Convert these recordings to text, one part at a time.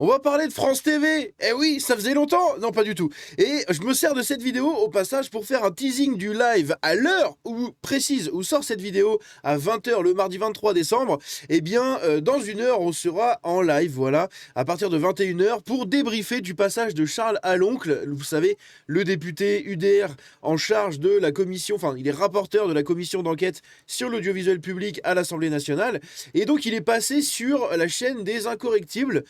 On va parler de France TV. Eh oui, ça faisait longtemps. Non, pas du tout. Et je me sers de cette vidéo au passage pour faire un teasing du live à l'heure où précise où sort cette vidéo à 20h le mardi 23 décembre. Eh bien, dans une heure, on sera en live, voilà, à partir de 21h pour débriefer du passage de Charles Aloncle, vous savez, le député UDR en charge de la commission, enfin, il est rapporteur de la commission d'enquête sur l'audiovisuel public à l'Assemblée nationale. Et donc, il est passé sur la chaîne des Incorrectibles.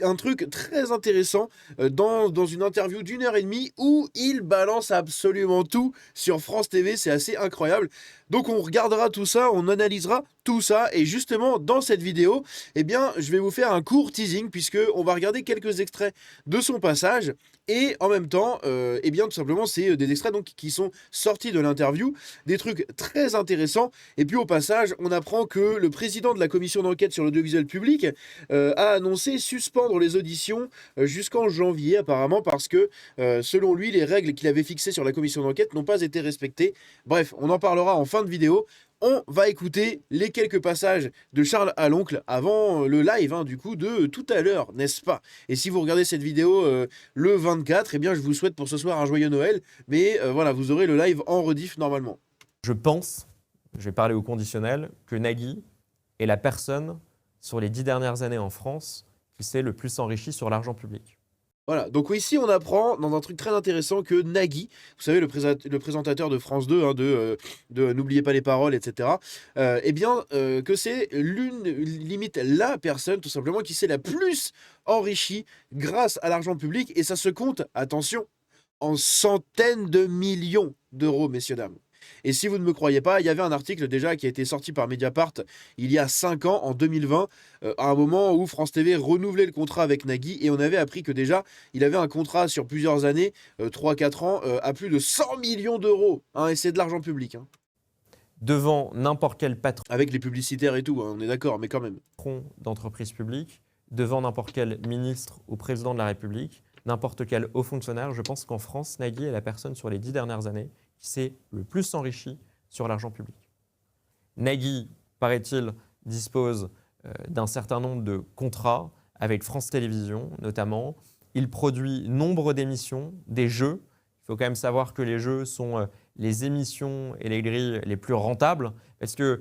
Un truc très intéressant dans une interview d'1 h 30 où il balance absolument tout sur France TV, c'est assez incroyable. Donc on regardera tout ça, on analysera tout ça et justement dans cette vidéo, eh bien je vais vous faire un court teasing puisque on va regarder quelques extraits de son passage et en même temps, eh bien tout simplement c'est des extraits donc qui sont sortis de l'interview, des trucs très intéressants et puis au passage on apprend que le président de la commission d'enquête sur l'audiovisuel public a annoncé suspendre les auditions jusqu'en janvier apparemment parce que selon lui les règles qu'il avait fixées sur la commission d'enquête n'ont pas été respectées. Bref, on en parlera en fin de vidéo. On va écouter les quelques passages de Charles Aloncle avant le live du coup de tout à l'heure, n'est-ce pas? Et si vous regardez cette vidéo le 24, eh bien je vous souhaite pour ce soir un joyeux Noël, mais voilà, vous aurez le live en rediff normalement. Je pense, je vais parler au conditionnel, que Nagui est la personne sur les 10 dernières années en France qui s'est le plus enrichi sur l'argent public. Voilà, donc ici on apprend dans un truc très intéressant que Nagui, vous savez le présentateur de France 2, de N'oubliez pas les paroles, etc., eh bien que c'est limite la personne tout simplement qui s'est la plus enrichie grâce à l'argent public, et ça se compte, attention, en centaines de millions d'euros, messieurs, dames. Et si vous ne me croyez pas, il y avait un article déjà qui a été sorti par Mediapart il y a 5 ans, en 2020, à un moment où France TV renouvelait le contrat avec Nagui, et on avait appris que déjà, il avait un contrat sur plusieurs années, 3-4 ans, à plus de 100 millions d'euros, et c'est de l'argent public. Devant n'importe quel patron Avec les publicitaires et tout, on est d'accord, mais quand même. d'entreprise publique, devant n'importe quel ministre ou président de la République, n'importe quel haut fonctionnaire, je pense qu'en France, Nagui est la personne sur les 10 dernières années qui s'est le plus enrichi sur l'argent public. Nagui, paraît-il, dispose d'un certain nombre de contrats avec France Télévisions notamment. Il produit nombre d'émissions, des jeux. Il faut quand même savoir que les jeux sont les émissions et les grilles les plus rentables parce que,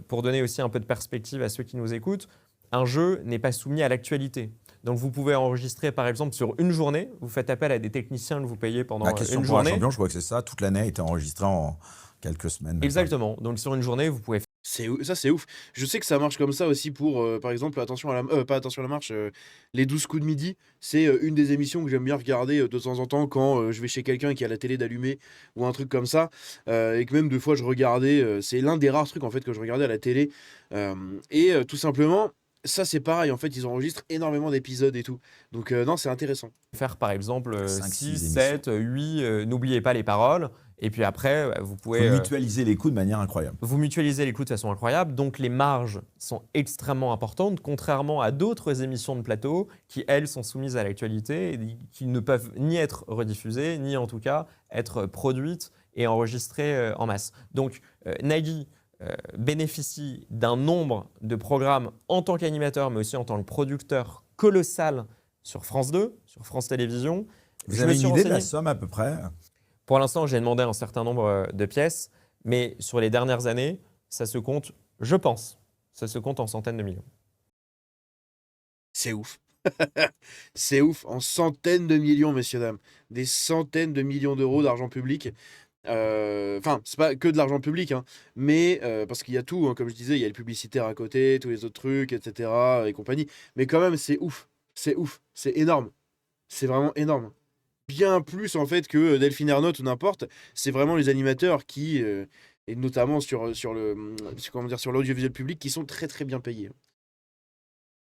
pour donner aussi un peu de perspective à ceux qui nous écoutent, un jeu n'est pas soumis à l'actualité. Donc vous pouvez enregistrer par exemple sur une journée, vous faites appel à des techniciens que vous payez pendant question une pour journée. un champion, je crois que c'est ça, toute l'année a été enregistrée en quelques semaines. Exactement, donc sur une journée vous pouvez Ça, c'est ouf. Je sais que ça marche comme ça aussi pour, par exemple, Attention à la... pas Attention à la marche, les 12 coups de midi. C'est une des émissions que j'aime bien regarder de temps en temps quand je vais chez quelqu'un qui a la télé d'allumée ou un truc comme ça. Et que même deux fois je regardais, c'est l'un des rares trucs en fait que je regardais à la télé. Tout simplement, ça c'est pareil, en fait, ils enregistrent énormément d'épisodes et tout. Donc non, c'est intéressant. faire par exemple 5, 6, 6 7, 8, n'oubliez pas les paroles. Et puis après, vous Vous pouvez mutualiser les coûts de manière incroyable. vous mutualiser les coûts de façon incroyable. Donc les marges sont extrêmement importantes, contrairement à d'autres émissions de plateau qui, elles, sont soumises à l'actualité et qui ne peuvent ni être rediffusées, ni en tout cas être produites et enregistrées en masse. Donc Nagui bénéficie d'un nombre de programmes en tant qu'animateur, mais aussi en tant que producteur colossal sur France 2, sur France Télévisions. Vous Je avez me suis une idée de la renseigné. somme à peu près? Pour l'instant, j'ai demandé un certain nombre de pièces, mais sur les dernières années, ça se compte, je pense, ça se compte en centaines de millions. C'est ouf. C'est ouf, en centaines de millions, messieurs, dames. Des centaines de millions d'euros d'argent public. Enfin, c'est pas que de l'argent public, mais parce qu'il y a tout, comme je disais, il y a le publicitaire à côté, tous les autres trucs, etc. et compagnie. Mais quand même, c'est ouf. C'est ouf. C'est énorme. C'est vraiment énorme. Bien plus, en fait, que Delphine Ernotte ou n'importe. C'est vraiment les animateurs qui, et notamment sur l'audiovisuel public, qui sont très très bien payés.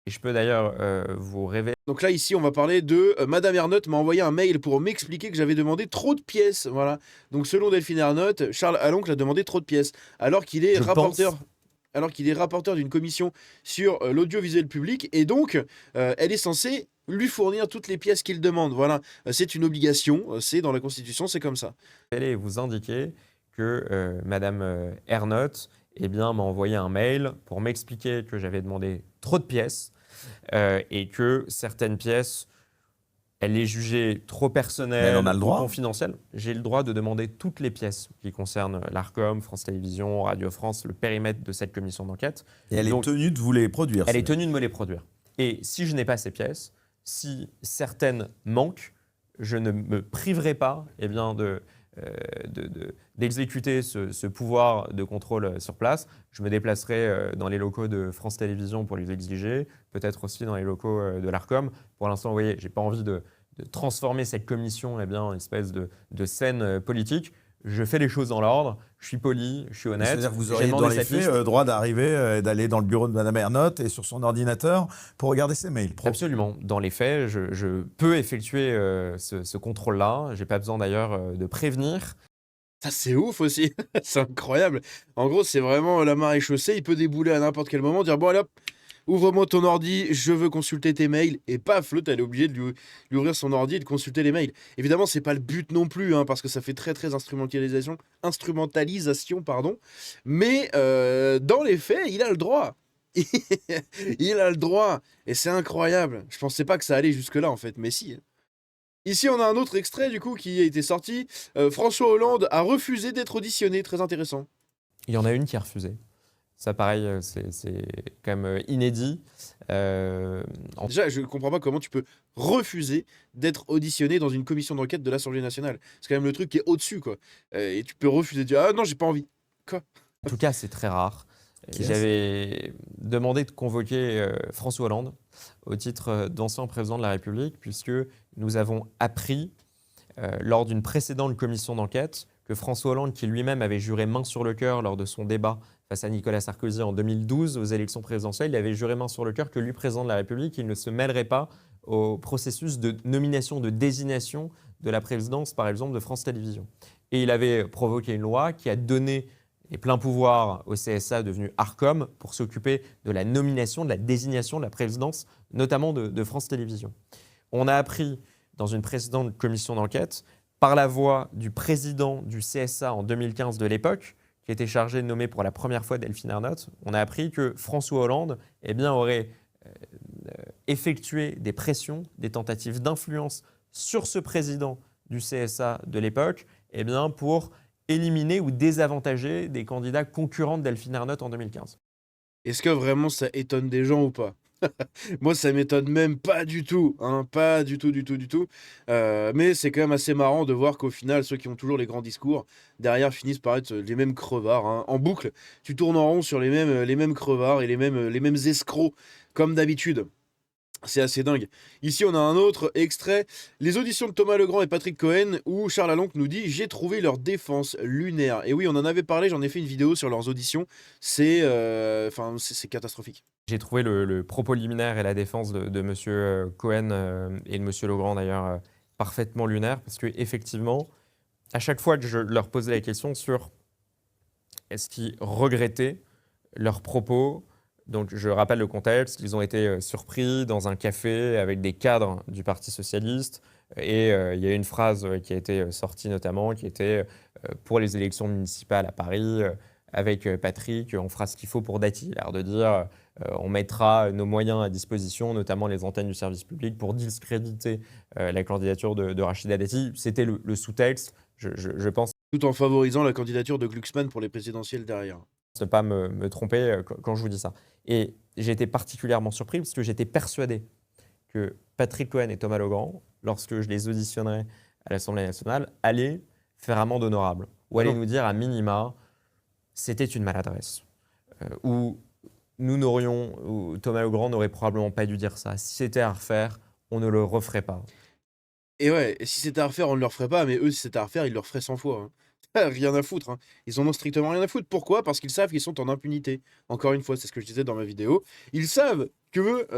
Et je peux d'ailleurs vous révéler. Donc là, ici, on va parler de Madame Ernotte m'a envoyé un mail pour m'expliquer que j'avais demandé trop de pièces. Voilà. Donc selon Delphine Ernotte, Charles Aloncle a demandé trop de pièces, alors qu'il est rapporteur d'une commission sur l'audiovisuel public, et donc elle est censée lui fournir toutes les pièces qu'il demande. Voilà, c'est une obligation, c'est dans la Constitution, c'est comme ça. Et vous indiquer que Madame Ernotte m'a envoyé un mail pour m'expliquer que j'avais demandé trop de pièces. et que certaines pièces, elle est jugée trop Mais personnelle elle en a le ou droit. confidentielle. J'ai le droit de demander toutes les pièces qui concernent l'Arcom, France Télévisions, Radio France, le périmètre de cette commission d'enquête. Et elle est Donc, tenue de vous les produire. elle est celle-là. tenue de me les produire. Et si je n'ai pas ces pièces, si certaines manquent, je ne me priverai pas d'exécuter ce pouvoir de contrôle sur place. Je me déplacerai dans les locaux de France Télévisions pour les exiger, peut-être aussi dans les locaux de l'Arcom. Pour l'instant, vous voyez, je n'ai pas envie de transformer cette commission en espèce de scène politique. Je fais les choses dans l'ordre, je suis poli, je suis honnête. C'est-à-dire que vous J'ai auriez demandé dans les cette faits liste. droit d'arriver et d'aller dans le bureau de Madame Ernotte et sur son ordinateur pour regarder ses mails pro. Absolument. Dans les faits, je peux effectuer ce contrôle-là. Je n'ai pas besoin d'ailleurs de prévenir. Ça, c'est ouf aussi. C'est incroyable. En gros, c'est vraiment la maréchaussée. Il peut débouler à n'importe quel moment, dire bon, allez hop, ouvre-moi ton ordi, je veux consulter tes mails. Et paf, l'autre, elle est obligée de lui ouvrir son ordi et de consulter les mails. Évidemment, c'est pas le but non plus, hein, parce que ça fait très, très instrumentalisation, pardon. Mais dans les faits, il a le droit. Il a le droit. Et c'est incroyable. Je pensais pas que ça allait jusque-là, en fait, mais si. Ici, on a un autre extrait, du coup, qui a été sorti. François Hollande a refusé d'être auditionné. Très intéressant. Il y en a une qui a refusé. Ça, pareil, c'est quand même inédit. Déjà, je comprends pas comment tu peux refuser d'être auditionné dans une commission d'enquête de l'Assemblée nationale. C'est quand même le truc qui est au-dessus, quoi. Et tu peux refuser de dire ah non, j'ai pas envie. Quoi? En tout cas, c'est très rare. Qui est-ce? J'avais demandé de convoquer François Hollande au titre d'ancien président de la République, puisque nous avons appris lors d'une précédente commission d'enquête que François Hollande, qui lui-même avait juré main sur le cœur lors de son débat face à Nicolas Sarkozy en 2012 aux élections présidentielles, il avait juré main sur le cœur que lui, président de la République, il ne se mêlerait pas au processus de nomination, de désignation de la présidence, par exemple, de France Télévisions. Et il avait provoqué une loi qui a donné les pleins pouvoirs au CSA devenu Arcom pour s'occuper de la nomination, de la désignation de la présidence, notamment de France Télévisions. On a appris dans une précédente commission d'enquête, par la voix du président du CSA en 2015 de l'époque, qui était chargé de nommer pour la première fois Delphine Ernotte, on a appris que François Hollande aurait effectué des pressions, des tentatives d'influence sur ce président du CSA de l'époque, pour éliminer ou désavantager des candidats concurrents de Delphine Ernotte en 2015. Est-ce que vraiment ça étonne des gens ou pas? Moi, ça m'étonne même pas du tout, hein, pas du tout. Mais c'est quand même assez marrant de voir qu'au final, ceux qui ont toujours les grands discours, derrière finissent par être les mêmes crevards, hein, en boucle. Tu tournes en rond sur les mêmes crevards et les mêmes escrocs, comme d'habitude. C'est assez dingue. Ici, on a un autre extrait. Les auditions de Thomas Legrand et Patrick Cohen, où Charles Alonc nous dit « J'ai trouvé leur défense lunaire ». Et oui, on en avait parlé, j'en ai fait une vidéo sur leurs auditions. C'est catastrophique. J'ai trouvé le propos liminaire et la défense de M. Cohen et de M. Legrand, d'ailleurs, parfaitement lunaire, parce qu'effectivement, à chaque fois que je leur posais la question sur est-ce qu'ils regrettaient leurs propos. Donc, je rappelle le contexte. Ils ont été surpris dans un café avec des cadres du Parti socialiste. Et il y a une phrase qui a été sortie notamment, qui était pour les élections municipales à Paris, avec Patrick, on fera ce qu'il faut pour Dati. L'air de dire, on mettra nos moyens à disposition, notamment les antennes du service public, pour discréditer la candidature de Rachida Dati. C'était le sous-texte, je pense. Tout en favorisant la candidature de Glucksmann pour les présidentielles derrière. Ne pas me tromper quand je vous dis ça. Et j'ai été particulièrement surpris parce que j'étais persuadé que Patrick Cohen et Thomas Legrand, lorsque je les auditionnerais à l'Assemblée nationale, allaient faire amende honorable ou allaient nous dire à minima, c'était une maladresse. Ou Thomas Legrand n'aurait probablement pas dû dire ça. Si c'était à refaire, on ne le referait pas. Et ouais, si c'était à refaire, on ne le referait pas, mais eux, si c'était à refaire, ils le referaient 100 fois. Hein. Rien à foutre. Hein. Ils en ont strictement rien à foutre. Pourquoi? Parce qu'ils savent qu'ils sont en impunité. Encore une fois, c'est ce que je disais dans ma vidéo. Ils savent que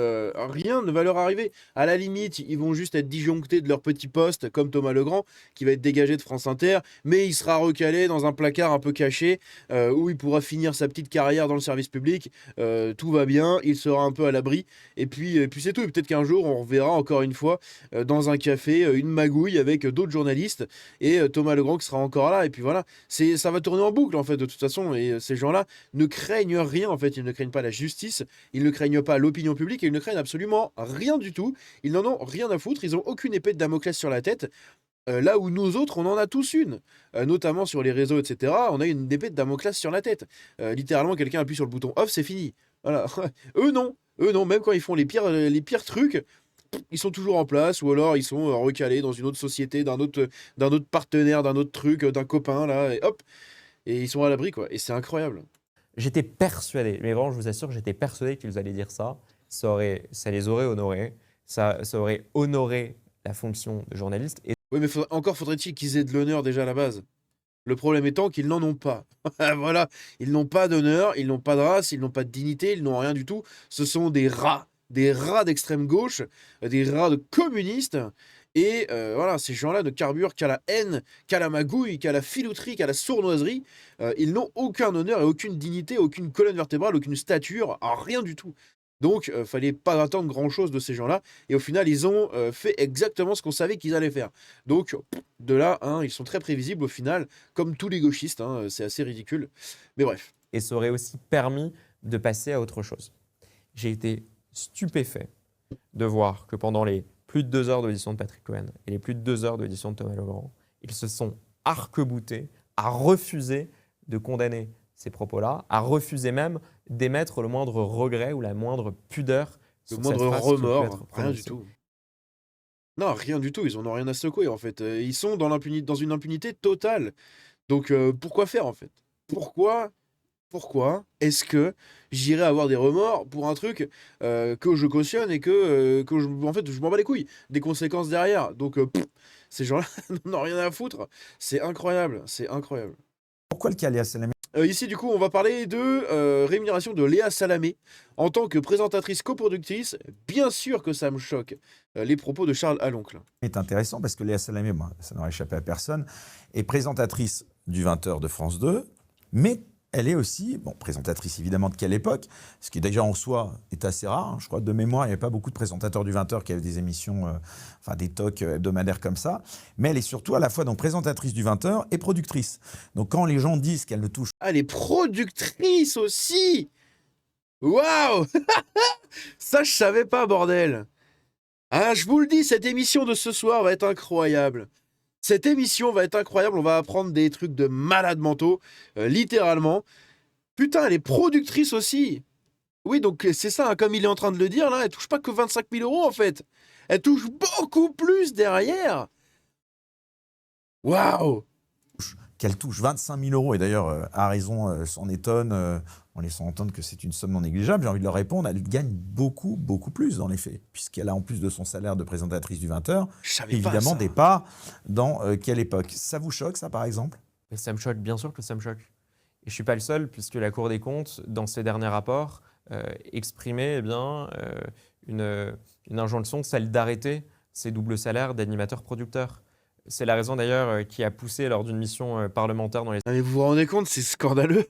rien ne va leur arriver. À la limite, ils vont juste être disjonctés de leur petit poste, comme Thomas Legrand, qui va être dégagé de France Inter, mais il sera recalé dans un placard un peu caché, où il pourra finir sa petite carrière dans le service public. Tout va bien, il sera un peu à l'abri. Et puis c'est tout. Et peut-être qu'un jour, on reverra encore une fois dans un café une magouille avec d'autres journalistes et Thomas Legrand qui sera encore là. Et puis voilà, ça va tourner en boucle en fait de toute façon. Et ces gens-là ne craignent rien en fait. Ils ne craignent pas la justice, ils ne craignent pas l'opinion l'opinion publique et ils ne craignent absolument rien du tout. Ils n'en ont rien à foutre, ils n'ont aucune épée de Damoclès sur la tête. Là où nous autres, on en a tous une. Notamment sur les réseaux, etc. On a une épée de Damoclès sur la tête. Littéralement, quelqu'un appuie sur le bouton off, c'est fini. Voilà. Eux, non. Eux, non. Même quand ils font les pires trucs, ils sont toujours en place. Ou alors, ils sont recalés dans une autre société, d'un autre partenaire, d'un autre truc, d'un copain, là. Et hop. Et ils sont à l'abri, quoi. Et c'est incroyable. J'étais persuadé, mais vraiment, je vous assure, j'étais persuadé qu'ils allaient dire ça. Ça les aurait honorés. Ça aurait honoré la fonction de journaliste. Et Oui, mais encore faudrait-il qu'ils aient de l'honneur déjà à la base. Le problème étant qu'ils n'en ont pas. Voilà, ils n'ont pas d'honneur, ils n'ont pas de race, ils n'ont pas de dignité, ils n'ont rien du tout. Ce sont des rats d'extrême gauche, des rats de communistes. Et voilà, ces gens-là ne carburent qu'à la haine, qu'à la magouille, qu'à la filouterie, qu'à la sournoiserie. Ils n'ont aucun honneur et aucune dignité, aucune colonne vertébrale, aucune stature, rien du tout. Donc, fallait pas attendre grand-chose de ces gens-là. Et au final, ils ont fait exactement ce qu'on savait qu'ils allaient faire. Donc, de là, hein, ils sont très prévisibles au final, comme tous les gauchistes. Hein, c'est assez ridicule. Mais bref. et ça aurait aussi permis de passer à autre chose. J'ai été stupéfait de voir que pendant les plus de 2 heures d'audition de Patrick Cohen et les plus de 2 heures d'audition de Thomas Legrand, ils se sont arc-boutés à refuser de condamner ces propos-là, à refuser même d'émettre le moindre regret ou la moindre pudeur Le sur moindre cette phrase qui peut remords, être rien du prononcée. tout. Non, rien du tout. Ils en ont rien à secouer, en fait. Ils sont dans une impunité totale. Donc, pourquoi faire, en fait? Pourquoi est-ce que j'irais avoir des remords pour un truc que je cautionne et en fait, je m'en bats les couilles des conséquences derrière. Donc, ces gens-là n'en ont rien à foutre. C'est incroyable, c'est incroyable. Pourquoi le cas Léa Salamé? Ici, du coup, on va parler de rémunération de Léa Salamé en tant que présentatrice coproductrice. Bien sûr que ça me choque, les propos de Charles Aloncle. Est intéressant parce que Léa Salamé, moi, ça n'aurait échappé à personne, est présentatrice du 20h de France 2, mais elle est aussi, bon, présentatrice évidemment de quelle époque, ce qui déjà en soi est assez rare. Je crois de mémoire, il n'y avait pas beaucoup de présentateurs du 20h qui avaient des émissions, enfin des talks hebdomadaires comme ça. Mais elle est surtout à la fois donc présentatrice du 20h et productrice. Donc quand les gens disent qu'elle ne touche Ah, les productrices aussi! Waouh! Ça, je savais pas, bordel! Ah, je vous le dis, cette émission de ce soir va être incroyable. Cette émission va être incroyable, on va apprendre des trucs de malades mentaux, littéralement. Putain, elle est productrice aussi. Oui, donc c'est ça, hein, comme il est en train de le dire, là, elle touche pas que 25 000 € en fait. Elle touche beaucoup plus derrière. Waouh! qu'elle touche 25 000 €, et d'ailleurs, à raison, s'en étonne, en laissant entendre que c'est une somme non négligeable, j'ai envie de leur répondre, elle gagne beaucoup, beaucoup plus dans les faits, puisqu'elle a en plus de son salaire de présentatrice du 20h, Je savais pas évidemment ça. des parts dans quelle époque. Ça vous choque, ça, par exemple? Et ça me choque, bien sûr que ça me choque. Et je ne suis pas le seul, puisque la Cour des comptes, dans ses derniers rapports, exprimait une injonction, celle d'arrêter ces doubles salaires d'animateurs-producteurs. C'est la raison d'ailleurs qui a poussé lors d'une mission parlementaire dans les... Ah, mais vous vous rendez compte, c'est scandaleux.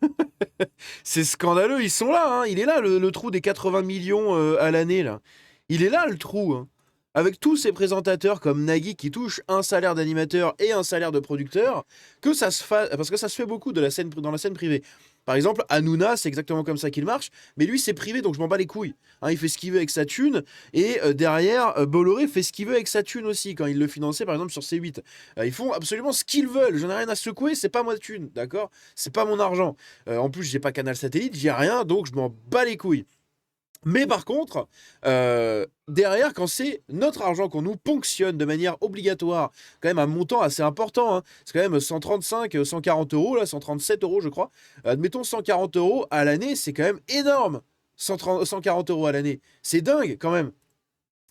C'est scandaleux, ils sont là, hein. Il est là le trou des 80 millions à l'année, là. Il est là le trou, hein. Avec tous ces présentateurs comme Nagui qui touchent un salaire d'animateur et un salaire de producteur, que ça se fasse, parce que ça se fait beaucoup dans la scène privée. Par exemple, Hanouna, c'est exactement comme ça qu'il marche, mais lui c'est privé, donc je m'en bats les couilles. Hein, il fait ce qu'il veut avec sa thune, et derrière, Bolloré fait ce qu'il veut avec sa thune aussi, quand il le finançait par exemple sur C8. Ils font absolument ce qu'ils veulent, j'en ai rien à secouer, c'est pas ma thune, d'accord? C'est pas mon argent. En plus, j'ai pas Canal Satellite, j'ai rien, donc je m'en bats les couilles. Mais par contre, derrière, quand c'est notre argent qu'on nous ponctionne de manière obligatoire, quand même un montant assez important, hein, c'est quand même 135, 140 €, là, 137 € je crois. Admettons 140 € à l'année, c'est quand même énorme. 140 € à l'année, c'est dingue quand même.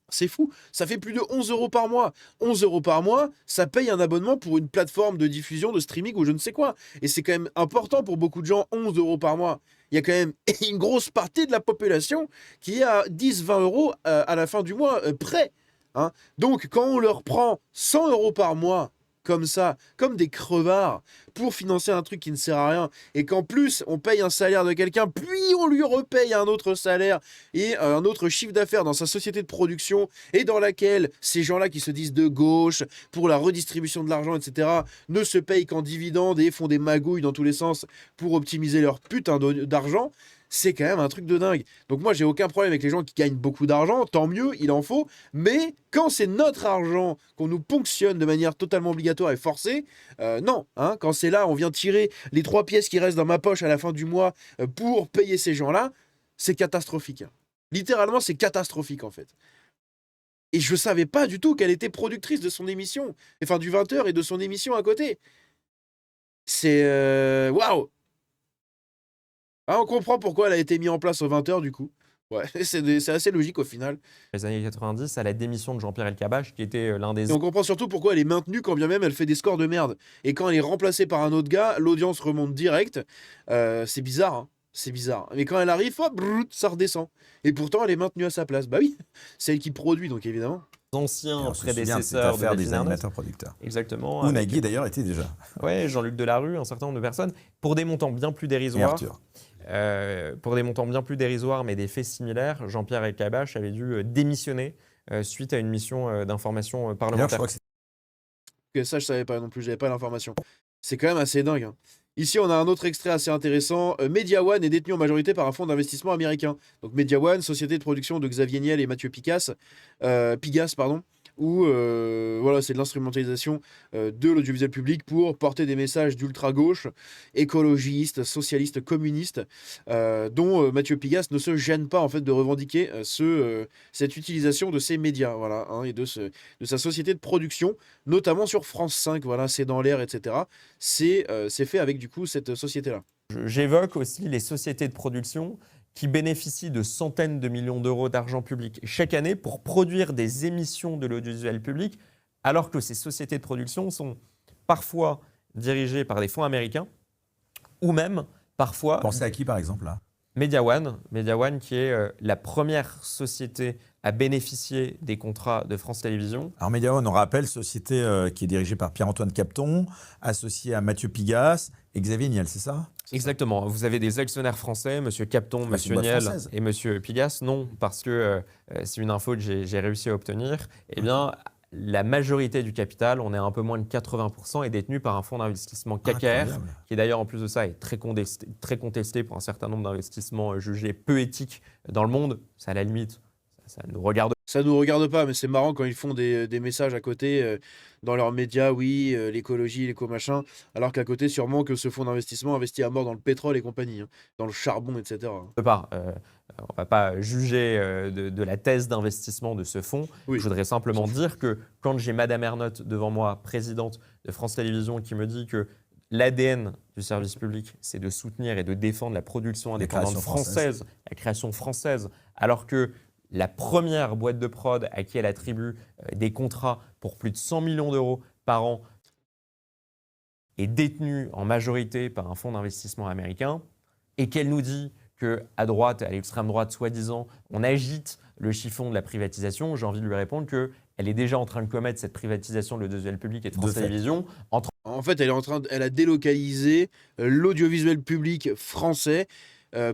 C'est fou, ça fait plus de 11 € par mois. 11 € par mois, ça paye un abonnement pour une plateforme de diffusion, de streaming ou je ne sais quoi. Et c'est quand même important pour beaucoup de gens, 11 € par mois. Il y a quand même une grosse partie de la population qui est à 10-20 € à la fin du mois près. Hein. Donc quand on leur prend 100 € par mois, comme ça, comme des crevards, pour financer un truc qui ne sert à rien, et qu'en plus on paye un salaire de quelqu'un, puis on lui repaye un autre salaire et un autre chiffre d'affaires dans sa société de production, et dans laquelle ces gens-là qui se disent de gauche, pour la redistribution de l'argent, etc., ne se payent qu'en dividendes et font des magouilles dans tous les sens pour optimiser leur putain d'argent, c'est quand même un truc de dingue. Donc moi, j'ai aucun problème avec les gens qui gagnent beaucoup d'argent, tant mieux, il en faut. Mais quand c'est notre argent qu'on nous ponctionne de manière totalement obligatoire et forcée, non. Hein, quand c'est là, on vient tirer les 3 pièces qui restent dans ma poche à la fin du mois pour payer ces gens-là, c'est catastrophique. Hein. Littéralement, c'est catastrophique en fait. Et je savais pas du tout qu'elle était productrice de son émission, enfin du 20h et de son émission à côté. C'est waouh. Ah, on comprend pourquoi elle a été mise en place au 20h du coup. Ouais, c'est assez logique au final. Les années 90, à la démission de Jean-Pierre Elkabbach, qui était l'un des Et on comprend surtout pourquoi elle est maintenue quand bien même elle fait des scores de merde. Et quand elle est remplacée par un autre gars, l'audience remonte direct. C'est bizarre, hein. C'est bizarre. Mais quand elle arrive, hop, brrrt, ça redescend. Et pourtant, elle est maintenue à sa place. Bah oui, c'est elle qui produit, donc évidemment. anciens On se souvient de cette prédécesseurs de affaire des Delphine Ernotte. animateurs-producteurs. Exactement. Où avec- Nagui d'ailleurs était déjà. Ouais, Jean-Luc Delarue, un certain nombre de personnes, pour des montants bien plus Et dérisoires. Arthur. Pour des montants bien plus dérisoires, mais des faits similaires, Jean-Pierre Elkabbach avait dû démissionner suite à une mission d'information D'ailleurs, je parlementaire. crois que c'est Que ça, je savais pas non plus, j'avais pas l'information. C'est quand même assez dingue. Hein. Ici, on a un autre extrait assez intéressant. Media One est détenu en majorité par un fonds d'investissement américain. Donc Media One, société de production de Xavier Niel et Mathieu Pigas, pardon, où voilà, c'est de l'instrumentalisation de l'audiovisuel public pour porter des messages d'ultra-gauche, écologistes, socialistes, communistes, dont Mathieu Pigas ne se gêne pas en fait de revendiquer cette utilisation de ces médias, voilà, hein, et de sa société de production, notamment sur France 5, voilà, c'est dans l'air, etc. C'est fait avec du coup cette société-là. J'évoque aussi les sociétés de production qui bénéficient de centaines de millions d'euros d'argent public chaque année pour produire des émissions de l'audiovisuel public, alors que ces sociétés de production sont parfois dirigées par des fonds américains ou même parfois Pensez à qui par exemple là? Media One qui est la première société à bénéficier des contrats de France Télévisions. Alors Media One, on rappelle, société qui est dirigée par Pierre-Antoine Capton, associé à Mathieu Pigas et Xavier Niel, c'est ça? Exactement. Vous avez des actionnaires français, Monsieur Capton, c'est Monsieur une boîte Niel française. et Monsieur Pigas. Non, parce que c'est une info que j'ai réussi à obtenir. Eh bien, la majorité du capital, on est à un peu moins de 80%, est détenue par un fonds d'investissement KKR, Incroyable. qui d'ailleurs en plus de ça est très contesté pour un certain nombre d'investissements jugés peu éthiques dans le monde. Ça, à la limite, ça nous regarde. Ça nous regarde pas, mais c'est marrant quand ils font des messages à côté dans leurs médias, oui, l'écologie, l'éco-machin, alors qu'à côté, sûrement que ce fonds d'investissement investit à mort dans le pétrole et compagnie, hein, dans le charbon, etc. On ne va pas juger de la thèse d'investissement de ce fonds. Oui. Je voudrais simplement dire que quand j'ai Madame Ernotte devant moi, présidente de France Télévisions, qui me dit que l'ADN du service public, c'est de soutenir et de défendre la production indépendante créations française, la création française, alors que la première boîte de prod à qui elle attribue des contrats pour plus de 100 millions d'euros par an est détenue en majorité par un fonds d'investissement américain, et qu'elle nous dit qu'à droite, à l'extrême droite, soi-disant, on agite le chiffon de la privatisation, j'ai envie de lui répondre qu'elle est déjà en train de commettre cette privatisation de l'audiovisuel public et de France De fait. Télévisions En fait, elle a délocalisé l'audiovisuel public français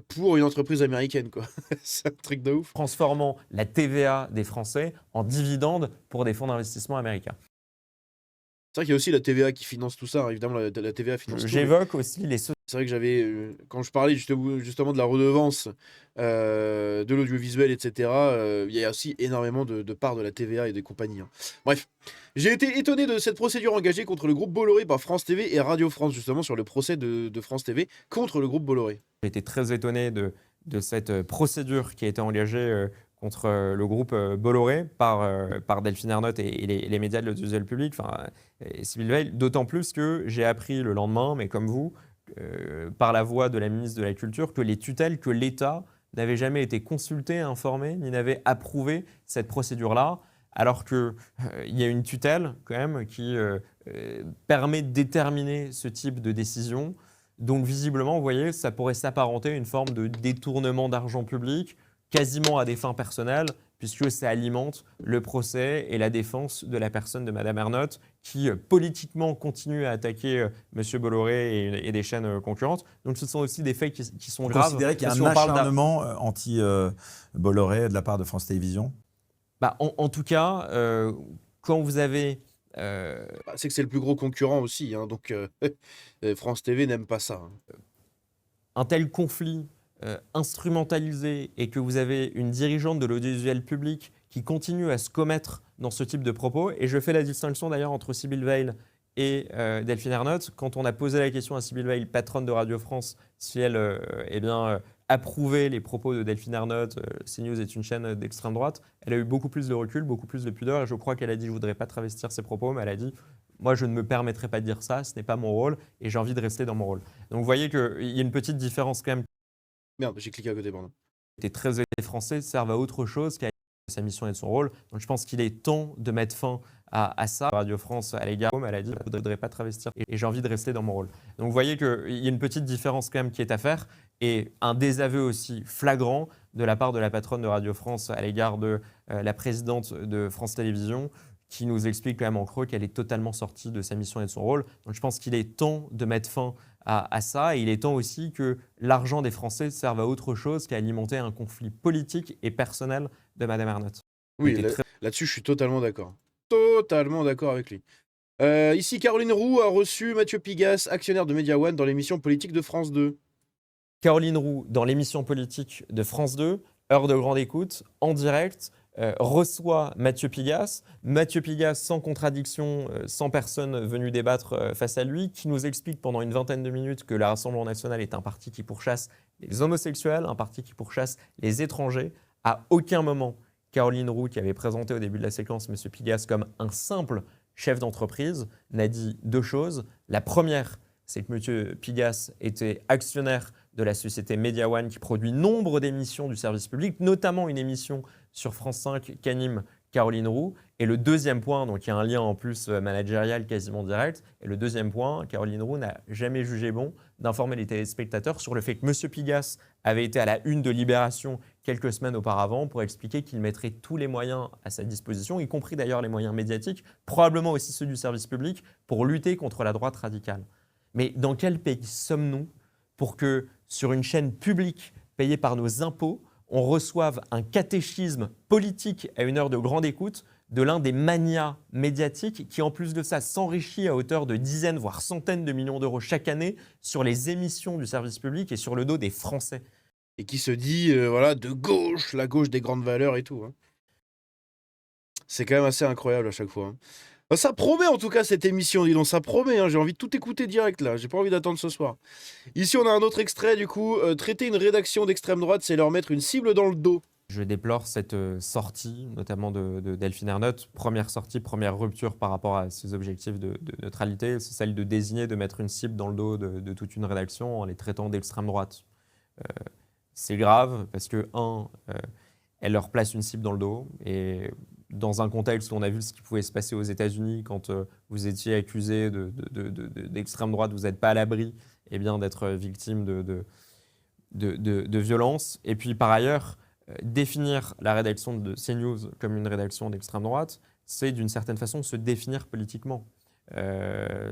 pour une entreprise américaine, quoi. C'est un truc de ouf. transformant la TVA des Français en dividende pour des fonds d'investissement américains. C'est vrai qu'il y a aussi la TVA qui finance tout ça, hein. Évidemment, la TVA finance tout. J'évoque aussi les C'est vrai que j'avais, quand je parlais justement de la redevance de l'audiovisuel, etc., il y a aussi énormément de parts de la TVA et des compagnies. Hein. Bref, j'ai été étonné de cette procédure engagée contre le groupe Bolloré par France TV et Radio France, justement sur le procès de France TV contre le groupe Bolloré. J'ai été très étonné de cette procédure qui a été engagée contre le groupe Bolloré par Delphine Ernotte et les médias de l'audiovisuel public, et Sybille Veil, d'autant plus que j'ai appris le lendemain, mais comme vous, par la voix de la ministre de la Culture, que les tutelles, que l'État n'avait jamais été consulté, informé, ni n'avait approuvé cette procédure-là, alors qu'il y a une tutelle quand même qui permet de déterminer ce type de décision. Donc visiblement, vous voyez, ça pourrait s'apparenter à une forme de détournement d'argent public, quasiment à des fins personnelles, puisque ça alimente le procès et la défense de la personne de Madame Ernotte, qui politiquement continue à attaquer M. Bolloré et des chaînes concurrentes. Donc ce sont aussi des faits qui sont Vous graves. considérez qu'il y a Si un on parle acharnement anti-Bolloré de la part de France Télévisions? en tout cas, quand vous avez... C'est que c'est le plus gros concurrent aussi, hein, donc France TV n'aime pas ça. Hein. un tel conflit instrumentalisé et que vous avez une dirigeante de l'audiovisuel public qui continue à se commettre dans ce type de propos, et je fais la distinction d'ailleurs entre Sibylle Veil et Delphine Ernotte, quand on a posé la question à Sibylle Veil, patronne de Radio France, si elle approuvait les propos de Delphine Ernotte, CNews est une chaîne d'extrême droite, elle a eu beaucoup plus de recul, beaucoup plus de pudeur, et je crois qu'elle a dit « je ne voudrais pas travestir ses propos », mais elle a dit « moi je ne me permettrai pas de dire ça, ce n'est pas mon rôle, et j'ai envie de rester dans mon rôle ». Donc vous voyez qu'il y a une petite différence quand même. Merde, j'ai cliqué à côté, pardon. Les très les Français servent à autre chose qu'à sa mission et de son rôle. Donc je pense qu'il est temps de mettre fin à ça. Radio France, à l'égard, elle a dit « je ne voudrais pas travestir et j'ai envie de rester dans mon rôle ». Donc vous voyez qu'il y a une petite différence quand même qui est à faire et un désaveu aussi flagrant de la part de la patronne de Radio France à l'égard de la présidente de France Télévisions qui nous explique quand même en creux qu'elle est totalement sortie de sa mission et de son rôle. Donc je pense qu'il est temps de mettre fin à ça et il est temps aussi que l'argent des Français serve à autre chose qu'à alimenter un conflit politique et personnel de Madame Ernotte. Oui, là-dessus, je suis totalement d'accord. Totalement d'accord avec lui. Ici, Caroline Roux a reçu Mathieu Pigasse, actionnaire de Media One, dans l'émission politique de France 2. Caroline Roux, dans l'émission politique de France 2, heure de grande écoute, en direct, reçoit Mathieu Pigasse. Mathieu Pigasse, sans contradiction, sans personne venue débattre face à lui, qui nous explique pendant une vingtaine de minutes que le Rassemblement national est un parti qui pourchasse les homosexuels, un parti qui pourchasse les étrangers. À aucun moment, Caroline Roux, qui avait présenté au début de la séquence M. Pigasse comme un simple chef d'entreprise, n'a dit deux choses. La première, c'est que M. Pigasse était actionnaire de la société Media One qui produit nombre d'émissions du service public, notamment une émission sur France 5 qu'anime Caroline Roux. Et le deuxième point, donc il y a un lien en plus managérial quasiment direct, et le deuxième point, Caroline Roux n'a jamais jugé bon d'informer les téléspectateurs sur le fait que M. Pigasse avait été à la une de Libération quelques semaines auparavant pour expliquer qu'il mettrait tous les moyens à sa disposition, y compris d'ailleurs les moyens médiatiques, probablement aussi ceux du service public, pour lutter contre la droite radicale. Mais dans quel pays sommes-nous pour que sur une chaîne publique payée par nos impôts, on reçoive un catéchisme politique à une heure de grande écoute de l'un des manias médiatiques qui, en plus de ça, s'enrichit à hauteur de dizaines, voire centaines de millions d'euros chaque année sur les émissions du service public et sur le dos des Français. Et qui se dit, voilà, de gauche, la gauche des grandes valeurs et tout. Hein. C'est quand même assez incroyable à chaque fois. Hein. Ça promet en tout cas cette émission, dis donc, ça promet, hein. J'ai envie de tout écouter direct là, j'ai pas envie d'attendre ce soir. Ici on a un autre extrait du coup, traiter une rédaction d'extrême droite, c'est leur mettre une cible dans le dos. Je déplore cette sortie, notamment de Delphine Ernotte. Première sortie, première rupture par rapport à ses objectifs de neutralité, c'est celle de désigner, de mettre une cible dans le dos de toute une rédaction en les traitant d'extrême droite. C'est grave parce que, elle leur place une cible dans le dos et dans un contexte où on a vu ce qui pouvait se passer aux États-Unis quand vous étiez accusé d'extrême droite, vous n'êtes pas à l'abri d'être victime de violence. Et puis par ailleurs, définir la rédaction de CNews comme une rédaction d'extrême droite, c'est d'une certaine façon se définir politiquement.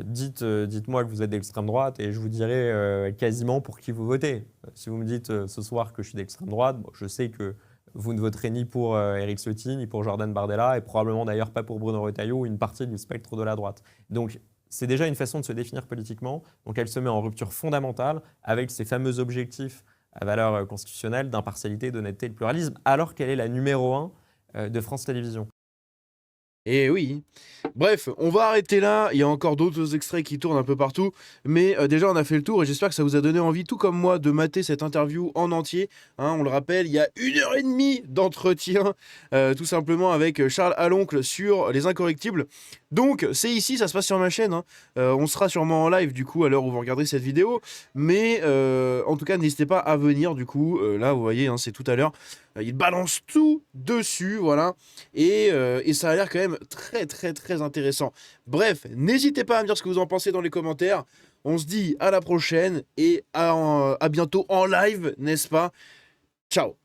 Dites-moi que vous êtes d'extrême droite et je vous dirai quasiment pour qui vous votez. Si vous me dites ce soir que je suis d'extrême droite, bon, je sais que vous ne voterez ni pour Éric Ciotti, ni pour Jordan Bardella, et probablement d'ailleurs pas pour Bruno Retailleau ou une partie du spectre de la droite. Donc c'est déjà une façon de se définir politiquement. Donc elle se met en rupture fondamentale avec ses fameux objectifs à valeur constitutionnelle d'impartialité, d'honnêteté et de pluralisme, alors qu'elle est la numéro 1 de France Télévisions. Et oui. Bref, on va arrêter là. Il y a encore d'autres extraits qui tournent un peu partout. Mais déjà, on a fait le tour et j'espère que ça vous a donné envie, tout comme moi, de mater cette interview en entier. Hein, on le rappelle, il y a 1h30 d'entretien, tout simplement, avec Charles Aloncle sur Les Incorrectibles. Donc, c'est ici, ça se passe sur ma chaîne. Hein. On sera sûrement en live, du coup, à l'heure où vous regarderez cette vidéo. Mais en tout cas, n'hésitez pas à venir, du coup. Là, vous voyez, hein, c'est tout à l'heure. Il balance tout dessus, voilà. Et ça a l'air quand même très, très, très intéressant. Bref, n'hésitez pas à me dire ce que vous en pensez dans les commentaires. On se dit à la prochaine et à bientôt en live, n'est-ce pas? Ciao!